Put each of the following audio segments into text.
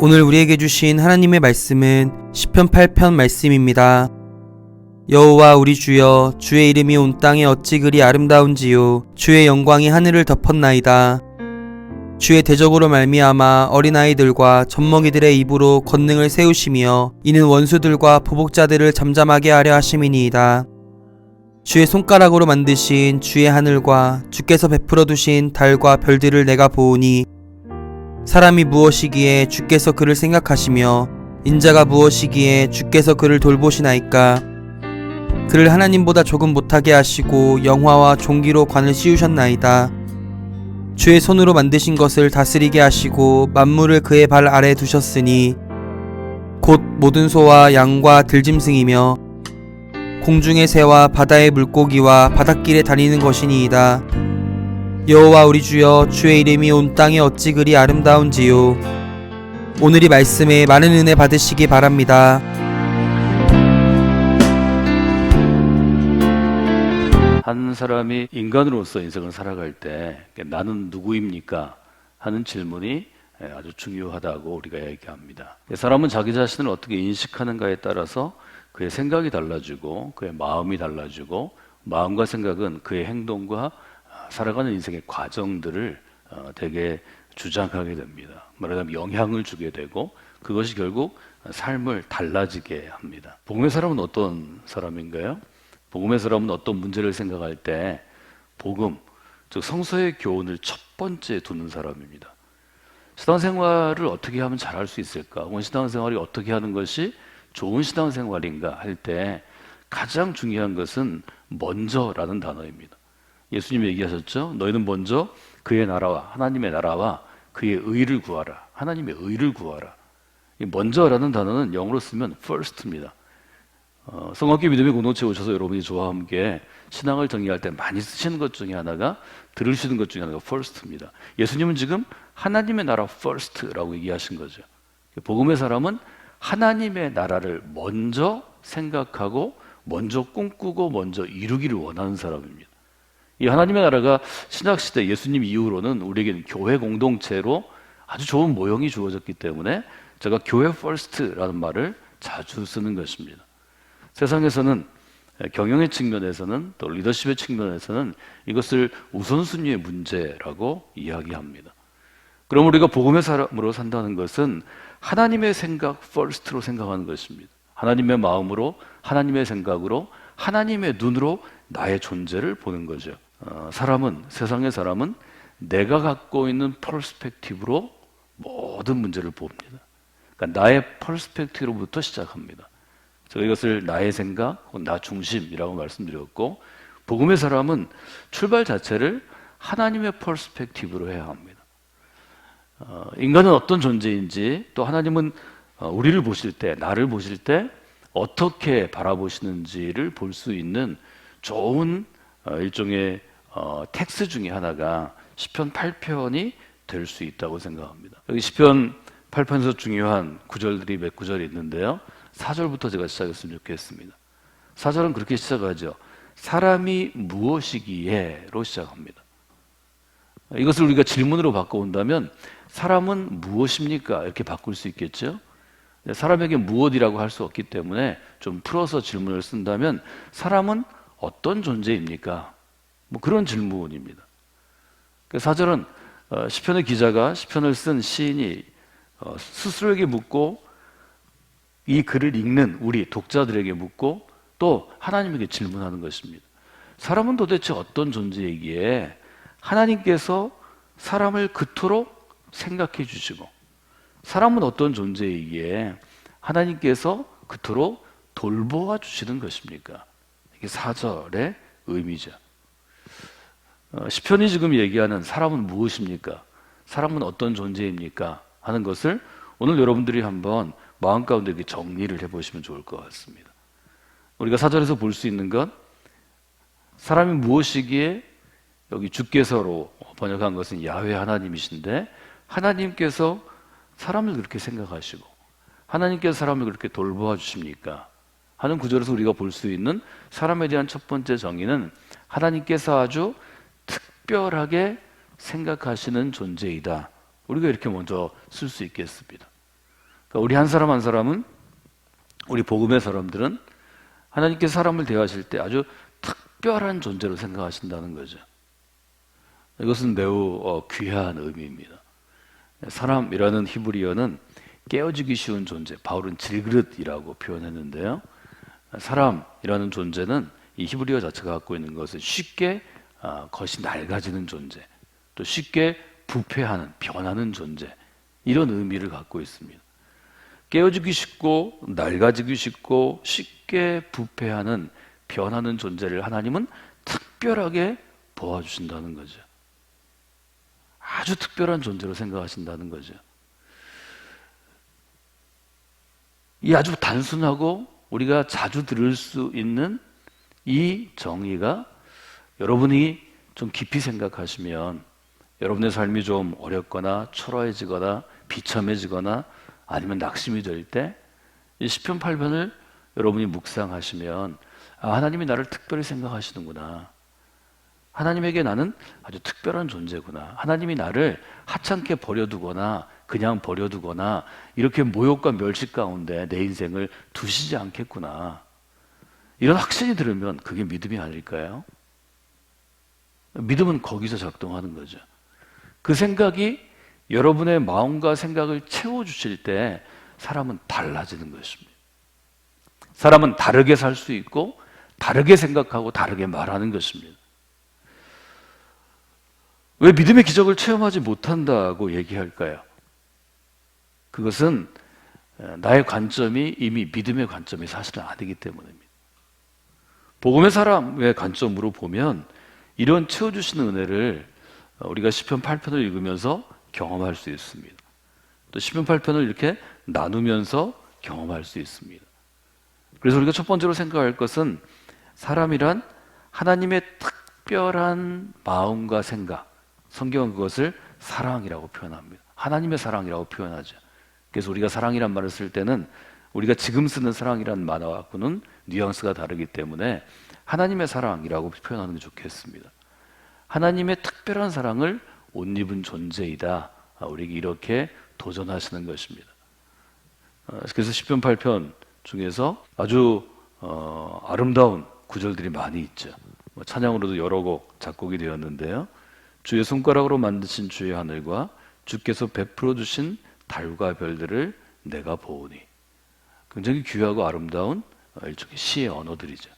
오늘 우리에게 주신 하나님의 말씀은 시편 8편 말씀입니다. 여호와 우리 주여, 주의 이름이 온 땅에 어찌 그리 아름다운지요. 주의 영광이 하늘을 덮었나이다. 주의 대적으로 말미암아 어린아이들과 젖먹이들의 입으로 권능을 세우시며 이는 원수들과 보복자들을 잠잠하게 하려 하심이니이다. 주의 손가락으로 만드신 주의 하늘과 주께서 베풀어 두신 달과 별들을 내가 보오니 사람이 무엇이기에 주께서 그를 생각하시며 인자가 무엇이기에 주께서 그를 돌보시나이까. 그를 하나님보다 조금 못하게 하시고 영화와 종기로 관을 씌우셨나이다. 주의 손으로 만드신 것을 다스리게 하시고 만물을 그의 발 아래 두셨으니 곧 모든 소와 양과 들짐승이며 공중의 새와 바다의 물고기와 바닷길에 다니는 것이니이다. 여호와 우리 주여, 주의 이름이 온 땅에 어찌 그리 아름다운지요. 오늘 이 말씀에 많은 은혜 받으시기 바랍니다. 한 사람이 인간으로서 인생을 살아갈 때 나는 누구입니까? 하는 질문이 아주 중요하다고 우리가 얘기합니다. 사람은 자기 자신을 어떻게 인식하는가에 따라서 그의 생각이 달라지고 그의 마음이 달라지고 마음과 생각은 그의 행동과 살아가는 인생의 과정들을 되게 주장하게 됩니다. 말하자면 영향을 주게 되고 그것이 결국 삶을 달라지게 합니다. 복음의 사람은 어떤 사람인가요? 복음의 사람은 어떤 문제를 생각할 때 복음, 즉 성서의 교훈을 첫 번째 두는 사람입니다. 신앙생활을 어떻게 하면 잘할 수 있을까? 혹은 신앙생활이 어떻게 하는 것이 좋은 신앙생활인가 할 때 가장 중요한 것은 먼저라는 단어입니다. 예수님이 얘기하셨죠? 너희는 먼저 그의 나라와 하나님의 나라와 그의 의를 구하라. 하나님의 의를 구하라. 이 먼저라는 단어는 영어로 쓰면 first입니다. 성악교 믿음의 공동체에 오셔서 여러분이 저와 함께 신앙을 정의할 때 많이 쓰시는 것 중에 하나가 들으시는 것 중에 하나가 first입니다. 예수님은 지금 하나님의 나라 first라고 얘기하신 거죠. 복음의 사람은 하나님의 나라를 먼저 생각하고 먼저 꿈꾸고 먼저 이루기를 원하는 사람입니다. 이 하나님의 나라가 신약시대 예수님 이후로는 우리에게는 교회 공동체로 아주 좋은 모형이 주어졌기 때문에 제가 교회 퍼스트라는 말을 자주 쓰는 것입니다. 세상에서는 경영의 측면에서는 또 리더십의 측면에서는 이것을 우선순위의 문제라고 이야기합니다. 그럼 우리가 복음의 사람으로 산다는 것은 하나님의 생각 퍼스트로 생각하는 것입니다. 하나님의 마음으로, 하나님의 생각으로, 하나님의 눈으로 나의 존재를 보는 거죠. 세상의 사람은 내가 갖고 있는 퍼스펙티브로 모든 문제를 봅니다. 그러니까 나의 퍼스펙티브로부터 시작합니다. 제가 이것을 나의 생각, 나 중심이라고 말씀드렸고, 복음의 사람은 출발 자체를 하나님의 퍼스펙티브로 해야 합니다. 인간은 어떤 존재인지, 또 하나님은 우리를 보실 때, 나를 보실 때 어떻게 바라보시는지를 볼 수 있는 좋은 일종의 텍스트 중에 하나가 시편 8편이 될 수 있다고 생각합니다. 여기 시편 8편에서 중요한 구절들이 몇 구절이 있는데요. 4절부터 제가 시작했으면 좋겠습니다. 4절은 그렇게 시작하죠. 사람이 무엇이기에로 시작합니다. 이것을 우리가 질문으로 바꿔온다면 사람은 무엇입니까? 이렇게 바꿀 수 있겠죠. 사람에게 무엇이라고 할 수 없기 때문에 좀 풀어서 질문을 쓴다면 사람은 어떤 존재입니까? 뭐 그런 질문입니다. 4절은 시편의 기자가 시편을 쓴 시인이 스스로에게 묻고 이 글을 읽는 우리 독자들에게 묻고 또 하나님에게 질문하는 것입니다. 사람은 도대체 어떤 존재이기에 하나님께서 사람을 그토록 생각해 주시고 사람은 어떤 존재이기에 하나님께서 그토록 돌보아 주시는 것입니까? 이게 4절의 의미죠. 시편이 지금 얘기하는 사람은 무엇입니까? 사람은 어떤 존재입니까? 하는 것을 오늘 여러분들이 한번 마음 가운데 이렇게 정리를 해보시면 좋을 것 같습니다. 우리가 4절에서 볼 수 있는 건 사람이 무엇이기에 여기 주께서로 번역한 것은 야훼 하나님이신데 하나님께서 사람을 그렇게 생각하시고 하나님께서 사람을 그렇게 돌보아 주십니까? 하는 구절에서 우리가 볼 수 있는 사람에 대한 첫 번째 정의는 하나님께서 아주 특별하게 생각하시는 존재이다. 우리가 이렇게 먼저 쓸 수 있겠습니다. 그러니까 우리 한 사람 한 사람은, 우리 복음의 사람들은 하나님께서 사람을 대하실 때 아주 특별한 존재로 생각하신다는 거죠. 이것은 매우 귀한 의미입니다. 사람이라는 히브리어는 깨어지기 쉬운 존재, 바울은 질그릇이라고 표현했는데요. 사람이라는 존재는 이 히브리어 자체가 갖고 있는 것은 쉽게 것이 낡아지는 존재, 또 쉽게 부패하는, 변하는 존재, 이런 의미를 갖고 있습니다. 깨어지기 쉽고 낡아지기 쉽고 쉽게 부패하는, 변하는 존재를 하나님은 특별하게 보아주신다는 거죠. 아주 특별한 존재로 생각하신다는 거죠. 이 아주 단순하고 우리가 자주 들을 수 있는 이 정의가 여러분이 좀 깊이 생각하시면, 여러분의 삶이 좀 어렵거나 초라해지거나 비참해지거나 아니면 낙심이 될 때 이 시편 8편을 여러분이 묵상하시면, 하나님이 나를 특별히 생각하시는구나, 하나님에게 나는 아주 특별한 존재구나, 하나님이 나를 하찮게 버려두거나 그냥 버려두거나 이렇게 모욕과 멸시 가운데 내 인생을 두시지 않겠구나, 이런 확신이 들으면 그게 믿음이 아닐까요? 믿음은 거기서 작동하는 거죠. 그 생각이 여러분의 마음과 생각을 채워주실 때 사람은 달라지는 것입니다. 사람은 다르게 살 수 있고 다르게 생각하고 다르게 말하는 것입니다. 왜 믿음의 기적을 체험하지 못한다고 얘기할까요? 그것은 나의 관점이 이미 믿음의 관점이 사실은 아니기 때문입니다. 복음의 사람의 관점으로 보면 이런 채워주시는 은혜를 우리가 시편 8편을 읽으면서 경험할 수 있습니다. 또 시편 8편을 이렇게 나누면서 경험할 수 있습니다. 그래서 우리가 첫 번째로 생각할 것은, 사람이란 하나님의 특별한 마음과 생각, 성경은 그것을 사랑이라고 표현합니다. 하나님의 사랑이라고 표현하죠. 그래서 우리가 사랑이란 말을 쓸 때는 우리가 지금 쓰는 사랑이란 말하고는 뉘앙스가 다르기 때문에 하나님의 사랑이라고 표현하는 게 좋겠습니다. 하나님의 특별한 사랑을 옷 입은 존재이다, 우리에게 이렇게 도전하시는 것입니다. 그래서 시편 8편 중에서 아주 아름다운 구절들이 많이 있죠. 찬양으로도 여러 곡 작곡이 되었는데요. 주의 손가락으로 만드신 주의 하늘과 주께서 베풀어 주신 달과 별들을 내가 보오니. 굉장히 귀하고 아름다운 일종의 시의 언어들이죠.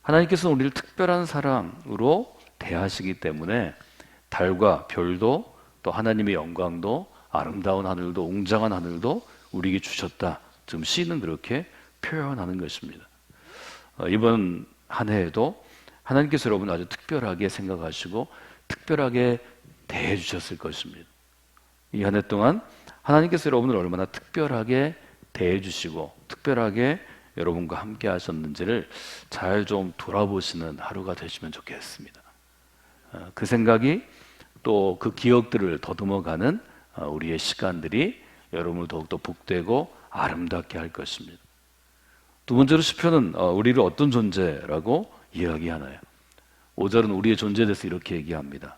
하나님께서는 우리를 특별한 사랑으로 대하시기 때문에 달과 별도, 또 하나님의 영광도, 아름다운 하늘도, 웅장한 하늘도 우리에게 주셨다. 지금 시는 그렇게 표현하는 것입니다. 이번 한 해에도 하나님께서 여러분을 아주 특별하게 생각하시고 특별하게 대해 주셨을 것입니다. 이 한 해 동안 하나님께서 여러분을 얼마나 특별하게 대해 주시고 특별하게 여러분과 함께 하셨는지를 잘 좀 돌아보시는 하루가 되시면 좋겠습니다. 그 생각이, 또 그 기억들을 더듬어가는 우리의 시간들이 여러분을 더욱더 복되고 아름답게 할 것입니다. 두 번째로 시편은 우리를 어떤 존재라고 이야기하나요? 5절은 우리의 존재에 대해서 이렇게 얘기합니다.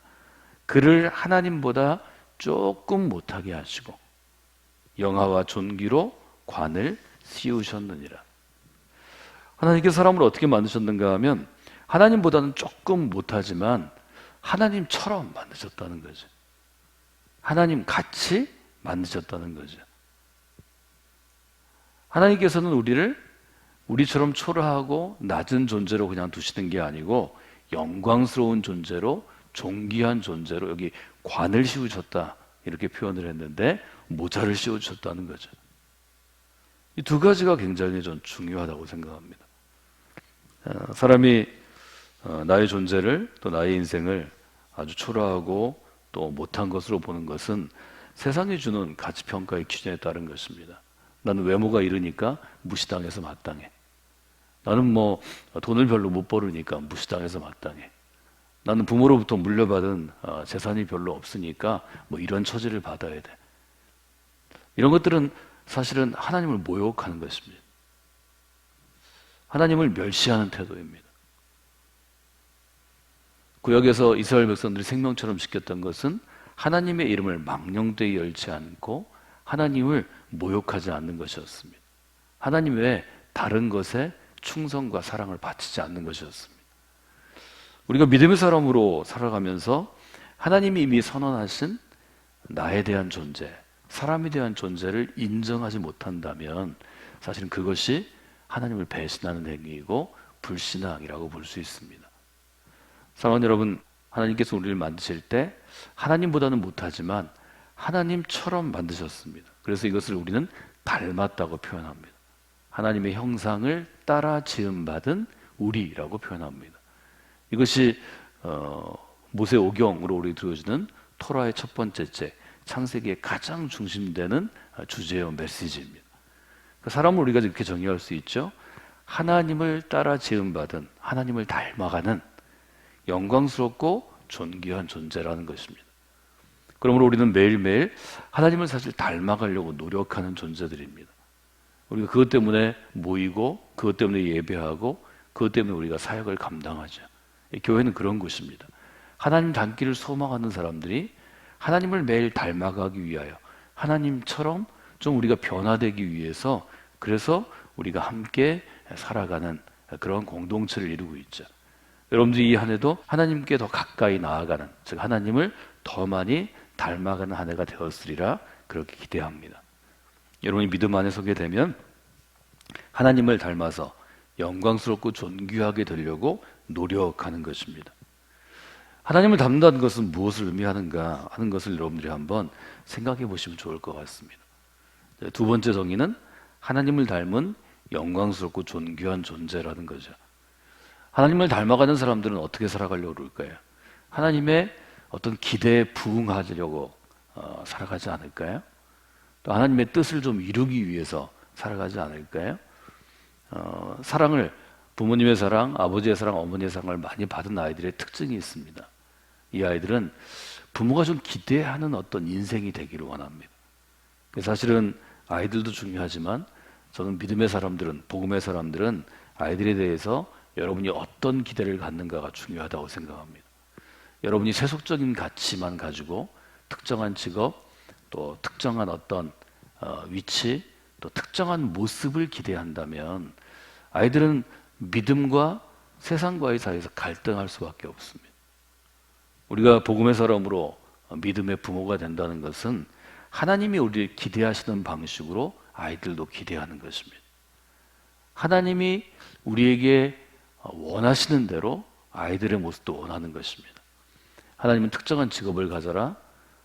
그를 하나님보다 조금 못하게 하시고 영화와 존귀로 관을 씌우셨느니라. 하나님께서 사람을 어떻게 만드셨는가 하면 하나님보다는 조금 못하지만 하나님처럼 만드셨다는 거죠. 하나님 같이 만드셨다는 거죠. 하나님께서는 우리를 우리처럼 초라하고 낮은 존재로 그냥 두시는 게 아니고 영광스러운 존재로, 존귀한 존재로 여기 관을 씌우셨다, 이렇게 표현을 했는데 모자를 씌워주셨다는 거죠. 이 두 가지가 굉장히 전 중요하다고 생각합니다. 사람이 나의 존재를, 또 나의 인생을 아주 초라하고 또 못한 것으로 보는 것은 세상이 주는 가치평가의 기준에 따른 것입니다. 나는 외모가 이르니까 무시당해서 마땅해. 나는 뭐 돈을 별로 못 벌으니까 무시당해서 마땅해. 나는 부모로부터 물려받은 재산이 별로 없으니까 뭐 이런 처지를 받아야 돼. 이런 것들은 사실은 하나님을 모욕하는 것입니다. 하나님을 멸시하는 태도입니다. 구약에서 이스라엘 백성들이 생명처럼 지켰던 것은 하나님의 이름을 망령되이 열지 않고 하나님을 모욕하지 않는 것이었습니다. 하나님 외에 다른 것에 충성과 사랑을 바치지 않는 것이었습니다. 우리가 믿음의 사람으로 살아가면서 하나님이 이미 선언하신 나에 대한 존재, 사람에 대한 존재를 인정하지 못한다면 사실은 그것이 하나님을 배신하는 행위이고 불신앙이라고 볼 수 있습니다. 사랑하는 여러분, 하나님께서 우리를 만드실 때 하나님보다는 못하지만 하나님처럼 만드셨습니다. 그래서 이것을 우리는 닮았다고 표현합니다. 하나님의 형상을 따라 지음받은 우리라고 표현합니다. 이것이 모세오경으로 우리 들어주는 토라의 첫 번째 책, 창세기의 가장 중심되는 주제와 메시지입니다. 그 사람을 우리가 이렇게 정의할 수 있죠. 하나님을 따라 지음받은, 하나님을 닮아가는 영광스럽고 존귀한 존재라는 것입니다. 그러므로 우리는 매일매일 하나님을 사실 닮아가려고 노력하는 존재들입니다. 우리가 그것 때문에 모이고, 그것 때문에 예배하고, 그것 때문에 우리가 사역을 감당하죠. 교회는 그런 곳입니다. 하나님 닮기를 소망하는 사람들이 하나님을 매일 닮아가기 위하여, 하나님처럼 좀 우리가 변화되기 위해서, 그래서 우리가 함께 살아가는 그런 공동체를 이루고 있죠. 여러분들이 이 한 해도 하나님께 더 가까이 나아가는, 즉 하나님을 더 많이 닮아가는 한 해가 되었으리라 그렇게 기대합니다. 여러분이 믿음 안에 서게 되면 하나님을 닮아서 영광스럽고 존귀하게 되려고 노력하는 것입니다. 하나님을 닮는다는 것은 무엇을 의미하는가 하는 것을 여러분들이 한번 생각해 보시면 좋을 것 같습니다. 두 번째 정의는 하나님을 닮은 영광스럽고 존귀한 존재라는 거죠. 하나님을 닮아가는 사람들은 어떻게 살아가려고 그럴까요? 하나님의 어떤 기대에 부응하려고 살아가지 않을까요? 또 하나님의 뜻을 좀 이루기 위해서 살아가지 않을까요? 사랑을, 부모님의 사랑, 아버지의 사랑, 어머니의 사랑을 많이 받은 아이들의 특징이 있습니다. 이 아이들은 부모가 좀 기대하는 어떤 인생이 되기를 원합니다. 사실은 아이들도 중요하지만 저는 믿음의 사람들은, 복음의 사람들은 아이들에 대해서 여러분이 어떤 기대를 갖는가가 중요하다고 생각합니다. 여러분이 세속적인 가치만 가지고 특정한 직업, 또 특정한 어떤 위치, 또 특정한 모습을 기대한다면 아이들은 믿음과 세상과의 사이에서 갈등할 수밖에 없습니다. 우리가 복음의 사람으로 믿음의 부모가 된다는 것은 하나님이 우리를 기대하시는 방식으로 아이들도 기대하는 것입니다. 하나님이 우리에게 원하시는 대로 아이들의 모습도 원하는 것입니다. 하나님은 특정한 직업을 가져라,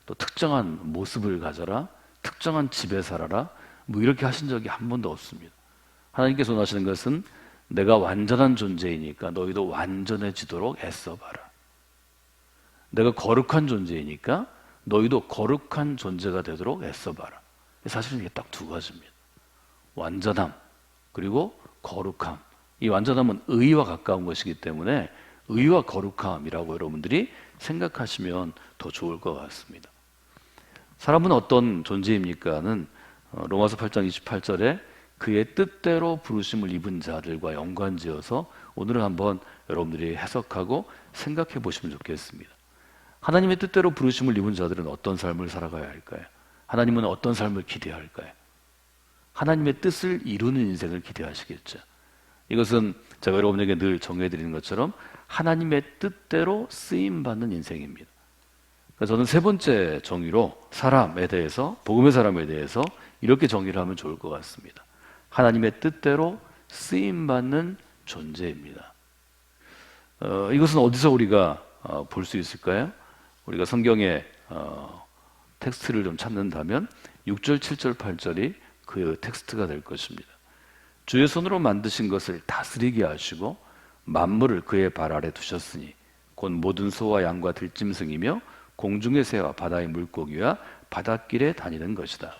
또 특정한 모습을 가져라, 특정한 집에 살아라, 뭐 이렇게 하신 적이 한 번도 없습니다. 하나님께서 원하시는 것은 내가 완전한 존재이니까 너희도 완전해지도록 애써봐라. 내가 거룩한 존재이니까 너희도 거룩한 존재가 되도록 애써봐라. 사실은 이게 딱 두 가지입니다. 완전함, 그리고 거룩함. 이 완전함은 의와 가까운 것이기 때문에 의와 거룩함이라고 여러분들이 생각하시면 더 좋을 것 같습니다. 사람은 어떤 존재입니까는 로마서 8장 28절에 그의 뜻대로 부르심을 입은 자들과 연관지어서 오늘은 한번 여러분들이 해석하고 생각해 보시면 좋겠습니다. 하나님의 뜻대로 부르심을 입은 자들은 어떤 삶을 살아가야 할까요? 하나님은 어떤 삶을 기대할까요? 하나님의 뜻을 이루는 인생을 기대하시겠죠. 이것은 제가 여러분에게 늘 정해드리는 것처럼 하나님의 뜻대로 쓰임받는 인생입니다. 그래서 저는 세 번째 정의로 사람에 대해서, 복음의 사람에 대해서 이렇게 정의를 하면 좋을 것 같습니다. 하나님의 뜻대로 쓰임받는 존재입니다. 이것은 어디서 우리가 볼 수 있을까요? 우리가 성경의 텍스트를 좀 찾는다면 6절, 7절, 8절이 그 텍스트가 될 것입니다. 주의 손으로 만드신 것을 다스리게 하시고 만물을 그의 발 아래 두셨으니 곧 모든 소와 양과 들짐승이며 공중의 새와 바다의 물고기와 바닷길에 다니는 것이다.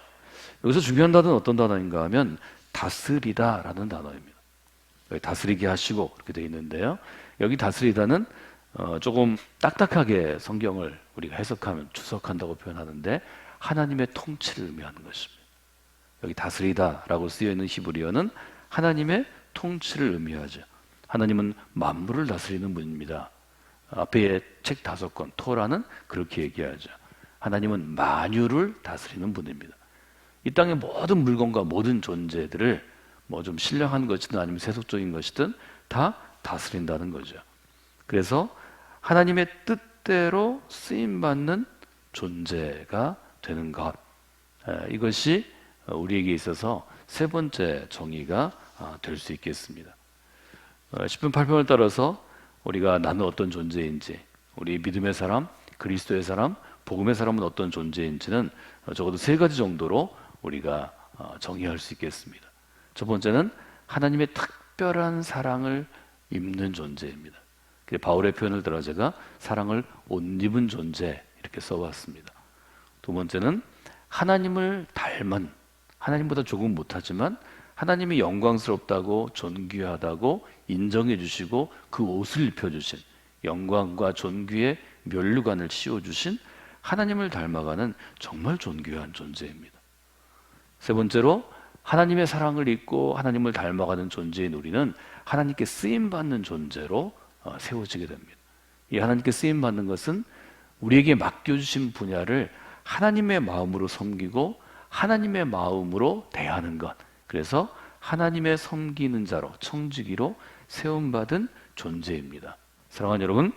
여기서 중요한 단어는 어떤 단어인가 하면 다스리다라는 단어입니다. 여기 다스리게 하시고 이렇게 되어 있는데요. 여기 다스리다는 조금 딱딱하게 성경을 우리가 해석하면 주석한다고 표현하는데 하나님의 통치를 의미하는 것입니다. 여기 다스리다라고 쓰여있는 히브리어는 하나님의 통치를 의미하죠. 하나님은 만물을 다스리는 분입니다. 앞에 책 5권 토라는 그렇게 얘기하죠. 하나님은 만유를 다스리는 분입니다. 이 땅의 모든 물건과 모든 존재들을 뭐 좀 신령한 것이든 아니면 세속적인 것이든 다 다스린다는 거죠. 그래서 하나님의 뜻대로 쓰임받는 존재가 되는 것, 이것이 우리에게 있어서 세 번째 정의가 될 수 있겠습니다. 10편 8편을 따라서 우리가 나는 어떤 존재인지, 우리 믿음의 사람, 그리스도의 사람, 복음의 사람은 어떤 존재인지는 적어도 세 가지 정도로 우리가 정의할 수 있겠습니다. 첫 번째는 하나님의 특별한 사랑을 입는 존재입니다. 바울의 표현을 따라 제가 사랑을 옷 입은 존재 이렇게 써봤습니다. 두 번째는 하나님을 닮은, 하나님보다 조금 못하지만 하나님이 영광스럽다고 존귀하다고 인정해 주시고 그 옷을 입혀주신, 영광과 존귀의 면류관을 씌워주신 하나님을 닮아가는 정말 존귀한 존재입니다. 세 번째로 하나님의 사랑을 입고 하나님을 닮아가는 존재인 우리는 하나님께 쓰임받는 존재로 세워지게 됩니다. 이 하나님께 쓰임받는 것은 우리에게 맡겨주신 분야를 하나님의 마음으로 섬기고 하나님의 마음으로 대하는 것, 그래서 하나님의 섬기는 자로, 청지기로 세움받은 존재입니다. 사랑하는 여러분,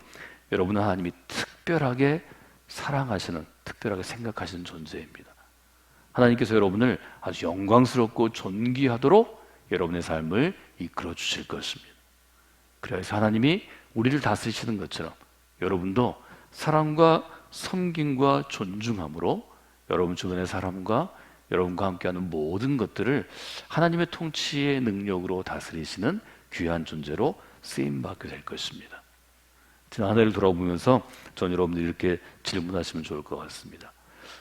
여러분은 하나님이 특별하게 사랑하시는, 특별하게 생각하시는 존재입니다. 하나님께서 여러분을 아주 영광스럽고 존귀하도록 여러분의 삶을 이끌어 주실 것입니다. 그래서 하나님이 우리를 다스리시는 것처럼 여러분도 사랑과 섬김과 존중함으로 여러분 주변의 사람과 여러분과 함께하는 모든 것들을 하나님의 통치의 능력으로 다스리시는 귀한 존재로 쓰임받게 될 것입니다. 지난 한 해를 돌아보면서 전 여러분들이 이렇게 질문하시면 좋을 것 같습니다.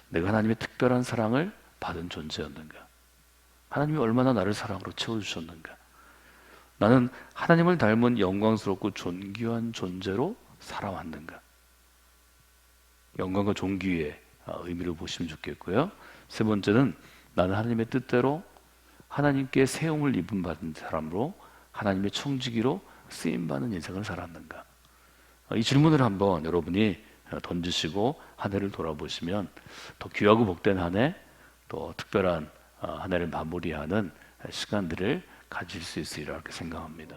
내가 하나님의 특별한 사랑을 받은 존재였는가? 하나님이 얼마나 나를 사랑으로 채워주셨는가? 나는 하나님을 닮은 영광스럽고 존귀한 존재로 살아왔는가? 영광과 존귀의 의미를 보시면 좋겠고요. 세 번째는 나는 하나님의 뜻대로 하나님께 세움을 입음 받은 사람으로 하나님의 청지기로 쓰임받는 인생을 살았는가? 이 질문을 한번 여러분이 던지시고 한 해를 돌아보시면 더 귀하고 복된 한 해, 또 특별한 한 해를 마무리하는 시간들을 가질 수 있으리라 생각합니다.